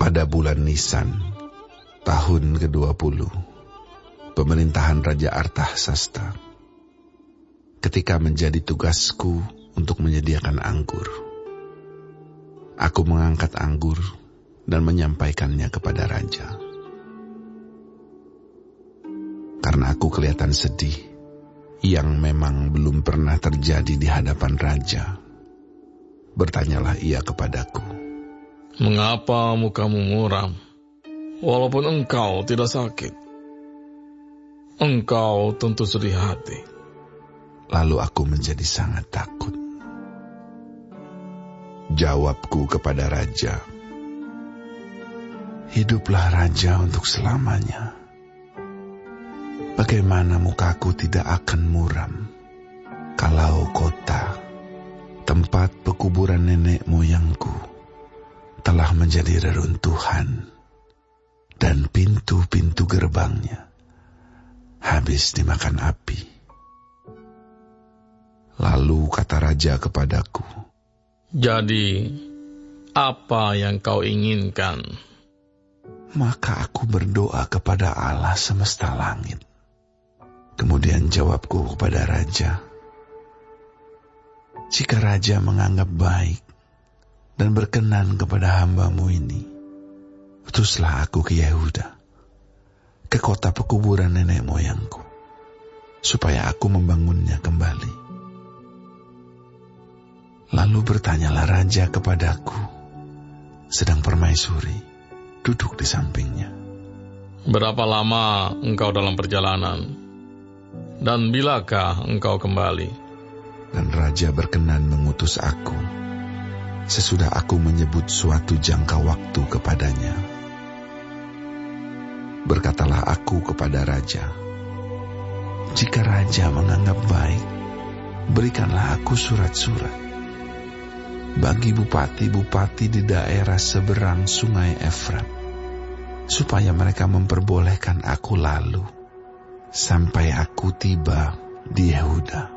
Pada bulan Nisan, tahun ke-20, pemerintahan Raja Artahsasta, ketika menjadi tugasku untuk menyediakan anggur, aku mengangkat anggur dan menyampaikannya kepada raja. Karena aku kelihatan sedih, yang memang belum pernah terjadi di hadapan raja, bertanyalah ia kepadaku, "Mengapa mukamu muram, walaupun engkau tidak sakit? Engkau tentu sedih hati." Lalu aku menjadi sangat takut. Jawabku kepada raja, "Hiduplah raja untuk selamanya. Bagaimana mukaku tidak akan muram kalau kota, tempat pekuburan nenek moyangku, telah menjadi reruntuhan dan pintu-pintu gerbangnya habis dimakan api?" Lalu kata raja kepadaku, "Jadi, apa yang kau inginkan?" Maka aku berdoa kepada Allah semesta langit. Kemudian jawabku kepada raja, "Jika raja menganggap baik dan berkenan kepada hamba-Mu ini, utuslah aku ke Yehuda, ke kota pekuburan nenek moyangku, supaya aku membangunnya kembali." Lalu bertanyalah raja kepadaku, sedang permaisuri duduk di sampingnya, "Berapa lama engkau dalam perjalanan? Dan bilakah engkau kembali?" Dan raja berkenan mengutus aku, sesudah aku menyebut suatu jangka waktu kepadanya. Berkatalah aku kepada raja, "Jika raja menganggap baik, berikanlah aku surat-surat bagi bupati-bupati di daerah seberang sungai Efrat, supaya mereka memperbolehkan aku lalu sampai aku tiba di Yehuda.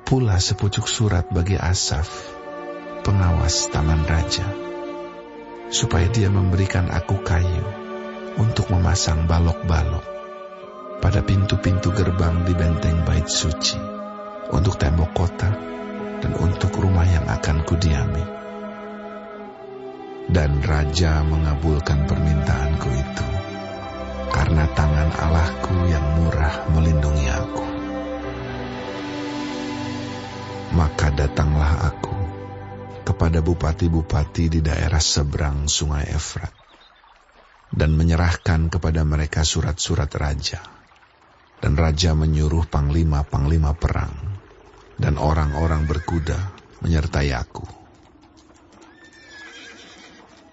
Pula sepucuk surat bagi Asaf, pengawas taman raja, supaya dia memberikan aku kayu untuk memasang balok-balok pada pintu-pintu gerbang di benteng bait suci, untuk tembok kota dan untuk rumah yang akan kudiami." Dan raja mengabulkan permintaanku itu, karena tangan Allahku yang murah melindungi aku. Maka datanglah aku kepada bupati-bupati di daerah seberang sungai Efrat, dan menyerahkan kepada mereka surat-surat raja. Dan raja menyuruh panglima-panglima perang dan orang-orang berkuda menyertai aku.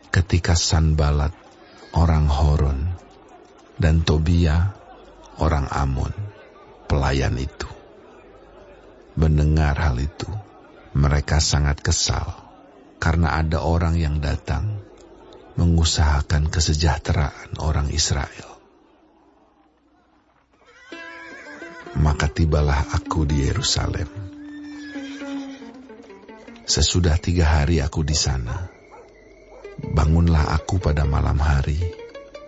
Ketika Sanbalat, orang Horon, dan Tobia, orang Amon, pelayan itu, mendengar hal itu, mereka sangat kesal, karena ada orang yang datang mengusahakan kesejahteraan orang Israel. Maka tibalah aku di Yerusalem. Sesudah 3 hari aku di sana, bangunlah aku pada malam hari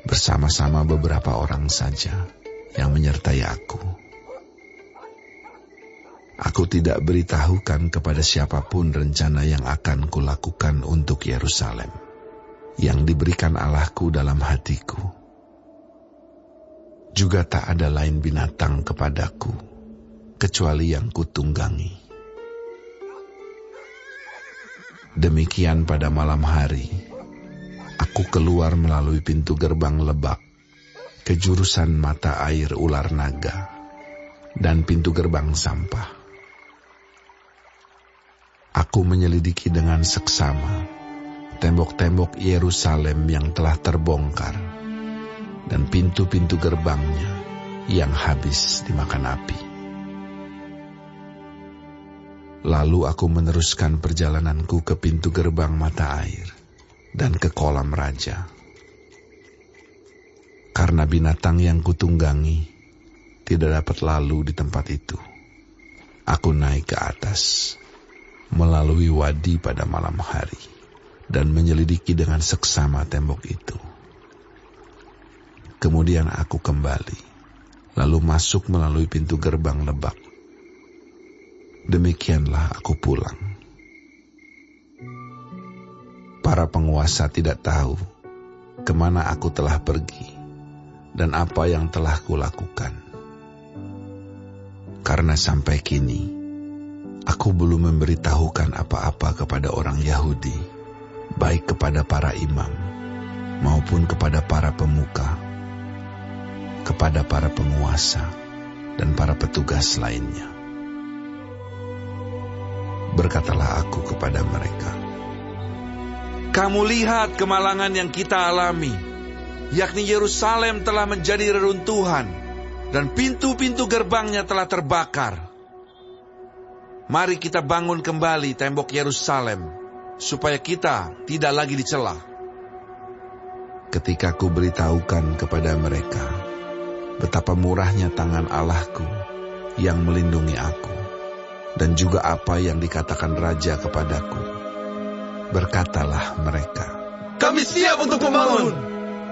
bersama-sama beberapa orang saja yang menyertai aku. Aku tidak beritahukan kepada siapapun rencana yang akan kulakukan untuk Yerusalem, yang diberikan Allahku dalam hatiku. Juga tak ada lain binatang kepadaku, kecuali yang kutunggangi. Demikian pada malam hari, aku keluar melalui pintu gerbang lebak ke jurusan mata air ular naga dan pintu gerbang sampah. Aku menyelidiki dengan seksama tembok-tembok Yerusalem yang telah terbongkar dan pintu-pintu gerbangnya yang habis dimakan api. Lalu aku meneruskan perjalananku ke pintu gerbang mata air dan ke kolam raja. Karena binatang yang kutunggangi tidak dapat lalu di tempat itu, aku naik ke atas melalui wadi pada malam hari dan menyelidiki dengan seksama tembok itu. Kemudian aku kembali, lalu masuk melalui pintu gerbang lebak. Demikianlah aku pulang. Para penguasa tidak tahu kemana aku telah pergi dan apa yang telah kulakukan. Karena sampai kini, aku belum memberitahukan apa-apa kepada orang Yahudi, baik kepada para imam maupun kepada para pemuka, kepada para penguasa dan para petugas lainnya. Berkatalah aku kepada mereka, "Kamu lihat kemalangan yang kita alami, yakni Yerusalem telah menjadi reruntuhan dan pintu-pintu gerbangnya telah terbakar. Mari kita bangun kembali tembok Yerusalem, supaya kita tidak lagi dicela." Ketika ku beritahukan kepada mereka betapa murahnya tangan Allahku yang melindungi aku, dan juga apa yang dikatakan raja kepadaku, berkatalah mereka, "Kami siap untuk membangun."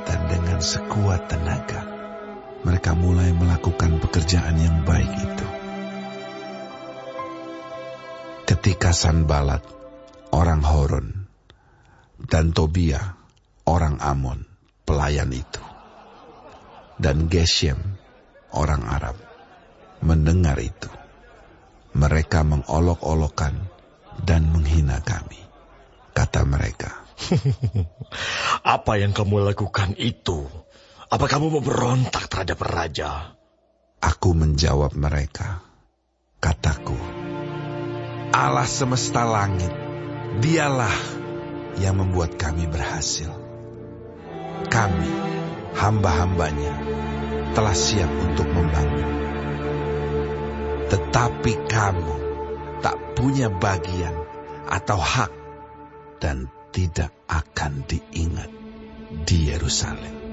Dan dengan sekuat tenaga, mereka mulai melakukan pekerjaan yang baik itu. Ketika Sanbalat, orang Horon, dan Tobia, orang Amon, pelayan itu, dan Geshem, orang Arab, mendengar itu, mereka mengolok-olokkan dan menghina kami. Kata mereka, "Apa yang kamu lakukan itu? Apa kamu memberontak terhadap raja?" Aku menjawab mereka, kataku, "Allah semesta langit, dialah yang membuat kami berhasil. Kami, hamba-hambanya, telah siap untuk membangun. Tetapi kamu tak punya bagian atau hak dan tidak akan diingat di Yerusalem."